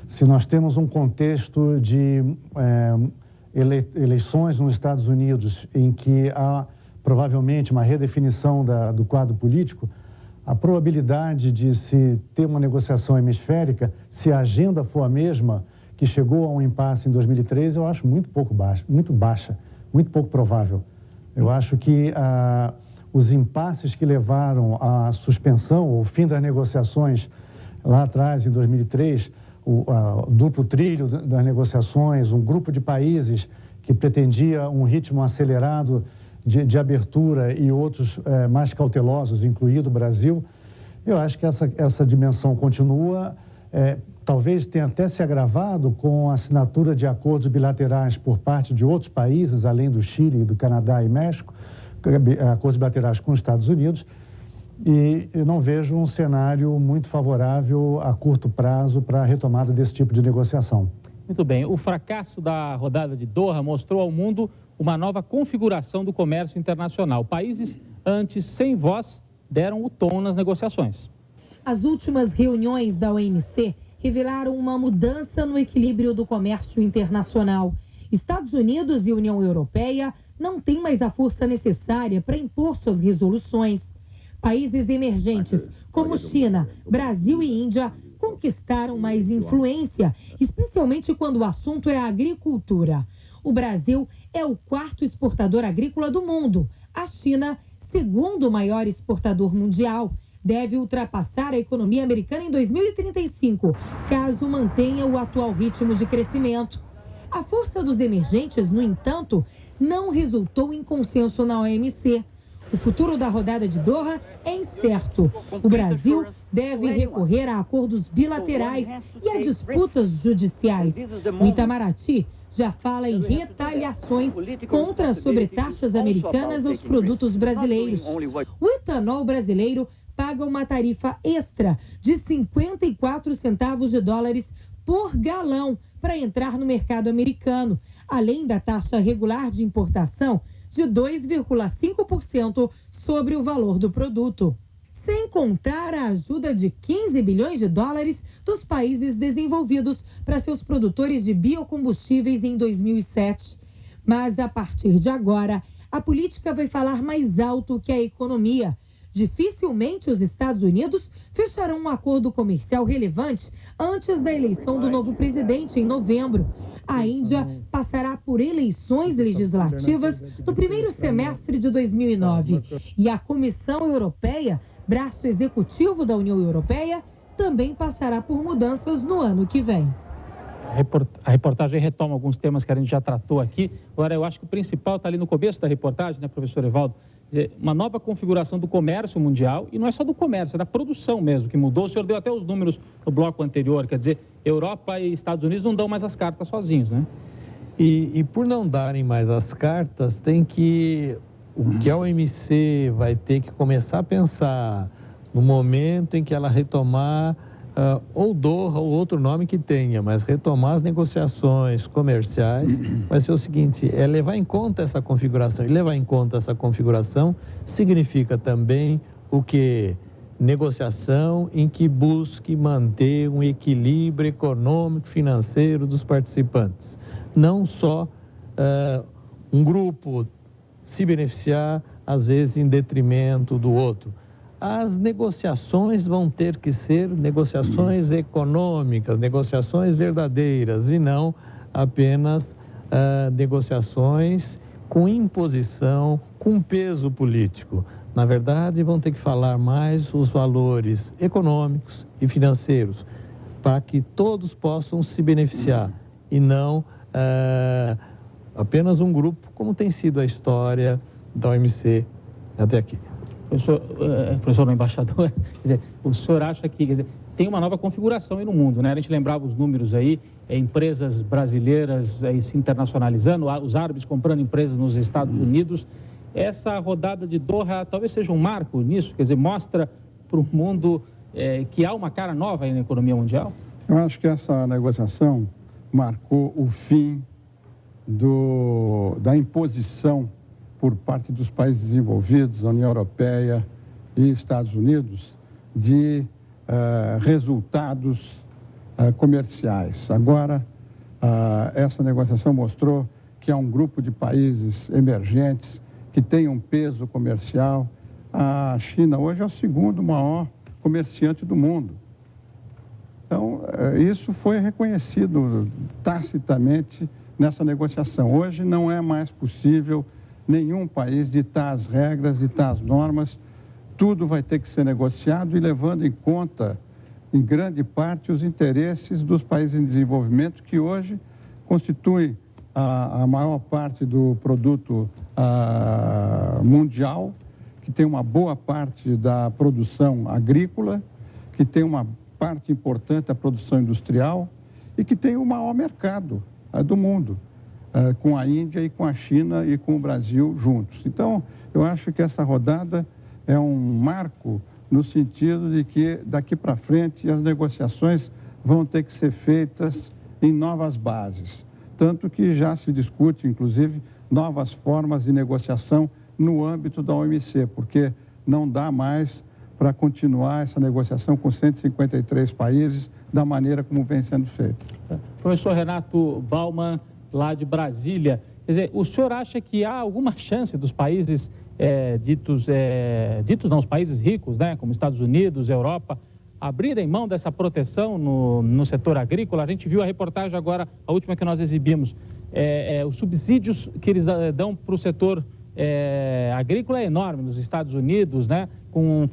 Se nós temos um contexto de eleições nos Estados Unidos em que há provavelmente uma redefinição do quadro político, a probabilidade de se ter uma negociação hemisférica, se a agenda for a mesma, que chegou a um impasse em 2013, eu acho muito baixa, muito pouco provável. Eu acho que os impasses que levaram à suspensão ou fim das negociações lá atrás, em 2003, o duplo trilho das negociações, um grupo de países que pretendia um ritmo acelerado de abertura e outros mais cautelosos, incluído o Brasil, eu acho que essa dimensão continua, talvez tenha até se agravado com a assinatura de acordos bilaterais por parte de outros países, além do Chile, do Canadá e México, acordos bilaterais com os Estados Unidos, e eu não vejo um cenário muito favorável a curto prazo para a retomada desse tipo de negociação. Muito bem. O fracasso da rodada de Doha mostrou ao mundo uma nova configuração do comércio internacional. Países antes sem voz deram o tom nas negociações. As últimas reuniões da OMC revelaram uma mudança no equilíbrio do comércio internacional. Estados Unidos e União Europeia não têm mais a força necessária para impor suas resoluções. Países emergentes como China, Brasil e Índia conquistaram mais influência, especialmente quando o assunto é a agricultura. O Brasil é o quarto exportador agrícola do mundo. A China, segundo maior exportador mundial, deve ultrapassar a economia americana em 2035, caso mantenha o atual ritmo de crescimento. A força dos emergentes, no entanto, não resultou em consenso na OMC. O futuro da rodada de Doha é incerto. O Brasil deve recorrer a acordos bilaterais e a disputas judiciais. O Itamaraty já fala em retaliações contra as sobretaxas americanas aos produtos brasileiros. O etanol brasileiro paga uma tarifa extra de 54 centavos de dólares por galão para entrar no mercado americano, além da taxa regular de importação de 2,5% sobre o valor do produto. Sem contar a ajuda de 15 bilhões de dólares dos países desenvolvidos para seus produtores de biocombustíveis em 2007. Mas, a partir de agora, a política vai falar mais alto que a economia. Dificilmente os Estados Unidos fecharão um acordo comercial relevante antes da eleição do novo presidente em novembro. A Índia passará por eleições legislativas no primeiro semestre de 2009. E a Comissão Europeia, braço executivo da União Europeia, também passará por mudanças no ano que vem. A reportagem retoma alguns temas que a gente já tratou aqui. Agora, eu acho que o principal está ali no começo da reportagem, né, professor Evaldo? Uma nova configuração do comércio mundial, e não é só do comércio, é da produção mesmo que mudou. O senhor deu até os números no bloco anterior, quer dizer, Europa e Estados Unidos não dão mais as cartas sozinhos, né? E por não darem mais as cartas, tem que... O que a OMC vai ter que começar a pensar no momento em que ela retomar, ou Doha, ou outro nome que tenha, mas retomar as negociações comerciais, vai ser o seguinte, é levar em conta essa configuração. E levar em conta essa configuração significa também o que? Negociação em que busque manter um equilíbrio econômico, financeiro dos participantes. Não só um grupo se beneficiar, às vezes, em detrimento do outro. As negociações vão ter que ser negociações econômicas, negociações verdadeiras e não apenas negociações com imposição, com peso político. Na verdade, vão ter que falar mais os valores econômicos e financeiros para que todos possam se beneficiar e não apenas um grupo, como tem sido a história da OMC até aqui. Professor, embaixador, quer dizer, o senhor acha que tem uma nova configuração aí no mundo, né? A gente lembrava os números aí, empresas brasileiras se internacionalizando, os árabes comprando empresas nos Estados Unidos. Essa rodada de Doha talvez seja um marco nisso, quer dizer, mostra para o mundo que há uma cara nova aí na economia mundial? Eu acho que essa negociação marcou o fim da imposição por parte dos países desenvolvidos, a União Europeia e Estados Unidos, de resultados comerciais. Agora, essa negociação mostrou que há um grupo de países emergentes que tem um peso comercial. A China hoje é o segundo maior comerciante do mundo. Então, isso foi reconhecido tacitamente nessa negociação. Hoje não é mais possível nenhum país ditar as regras, ditar as normas. Tudo vai ter que ser negociado e levando em conta, em grande parte, os interesses dos países em desenvolvimento, que hoje constituem a maior parte do produto mundial, que tem uma boa parte da produção agrícola, que tem uma parte importante da produção industrial e que tem o maior mercado do mundo, com a Índia e com a China e com o Brasil juntos. Então, eu acho que essa rodada é um marco no sentido de que daqui para frente as negociações vão ter que ser feitas em novas bases. Tanto que já se discute, inclusive, novas formas de negociação no âmbito da OMC, porque não dá mais para continuar essa negociação com 153 países da maneira como vem sendo feita. Professor Renato Bauman, lá de Brasília, quer dizer, o senhor acha que há alguma chance dos países os países ricos, né, como Estados Unidos, Europa, abrirem mão dessa proteção no setor agrícola? A gente viu a reportagem agora, a última que nós exibimos, os subsídios que eles dão para o setor agrícola é enorme nos Estados Unidos, né, com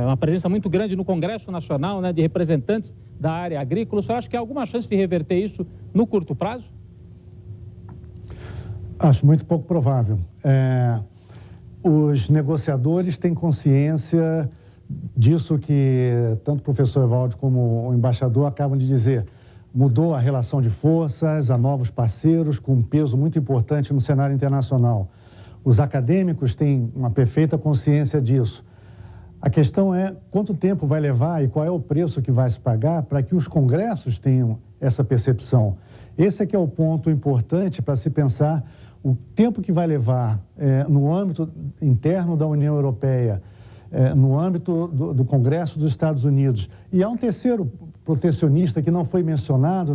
uma presença muito grande no Congresso Nacional, né, de representantes da área agrícola. O senhor acha que há alguma chance de reverter isso no curto prazo? Acho muito pouco provável. Os negociadores têm consciência disso que tanto o professor Evaldo como o embaixador acabam de dizer. Mudou a relação de forças, há novos parceiros com um peso muito importante no cenário internacional. Os acadêmicos têm uma perfeita consciência disso. A questão é quanto tempo vai levar e qual é o preço que vai se pagar para que os congressos tenham essa percepção. Esse é que é o ponto importante para se pensar o tempo que vai levar no âmbito interno da União Europeia, no âmbito do Congresso dos Estados Unidos. E há um terceiro protecionista que não foi mencionado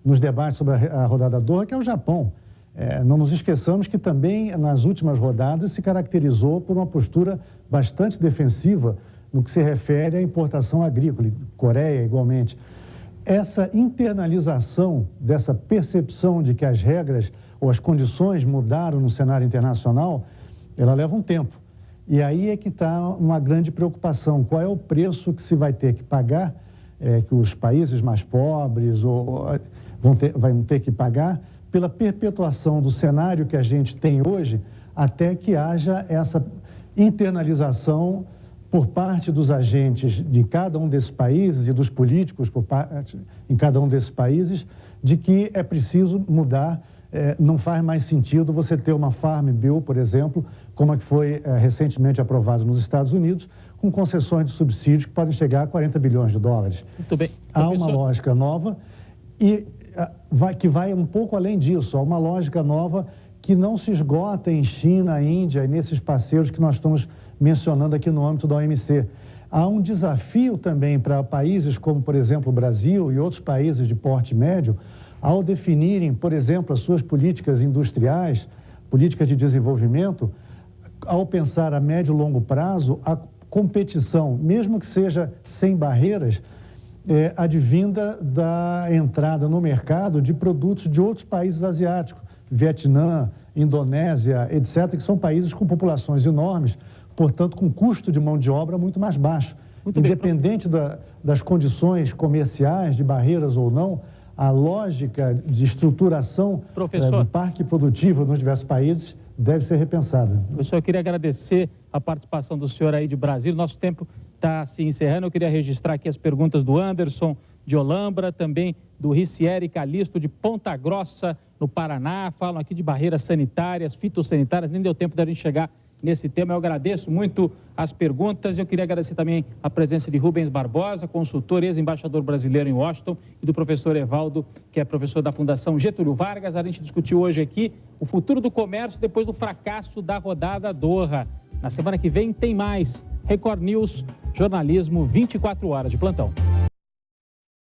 nos debates sobre a rodada Doha, que é o Japão. Não nos esqueçamos que também nas últimas rodadas se caracterizou por uma postura bastante defensiva no que se refere à importação agrícola, Coreia igualmente. Essa internalização dessa percepção de que as regras ou as condições mudaram no cenário internacional, ela leva um tempo. E aí é que está uma grande preocupação. Qual é o preço que se vai ter que pagar, que os países mais pobres vão ter que pagar pela perpetuação do cenário que a gente tem hoje, até que haja essa internalização por parte dos agentes de cada um desses países e dos políticos em cada um desses países, de que é preciso mudar. Não faz mais sentido você ter uma Farm Bill, por exemplo, como a que foi recentemente aprovada nos Estados Unidos, com concessões de subsídios que podem chegar a 40 bilhões de dólares. Muito bem. Há uma lógica nova e que vai um pouco além disso. Há uma lógica nova que não se esgota em China, Índia e nesses parceiros que nós estamos mencionando aqui no âmbito da OMC. Há um desafio também para países como, por exemplo, o Brasil e outros países de porte médio, ao definirem, por exemplo, as suas políticas industriais, políticas de desenvolvimento, ao pensar a médio e longo prazo, a competição, mesmo que seja sem barreiras, advinda da entrada no mercado de produtos de outros países asiáticos, Vietnã, Indonésia, etc., que são países com populações enormes, portanto, com custo de mão de obra muito mais baixo. Independente das condições comerciais, de barreiras ou não, a lógica de estruturação do parque produtivo nos diversos países deve ser repensada. Professor, eu queria agradecer a participação do senhor aí de Brasília. Nosso tempo está está se encerrando. Eu queria registrar aqui as perguntas do Anderson de Olambra, também do Ricieri Calixto de Ponta Grossa, no Paraná. Falam aqui de barreiras sanitárias, fitossanitárias. Nem deu tempo da gente chegar nesse tema. Eu agradeço muito as perguntas. Eu queria agradecer também a presença de Rubens Barbosa, consultor, ex-embaixador brasileiro em Washington, e do professor Evaldo, que é professor da Fundação Getúlio Vargas. A gente discutiu hoje aqui o futuro do comércio depois do fracasso da rodada Doha. Na semana que vem tem mais. Record News, jornalismo 24 horas de plantão.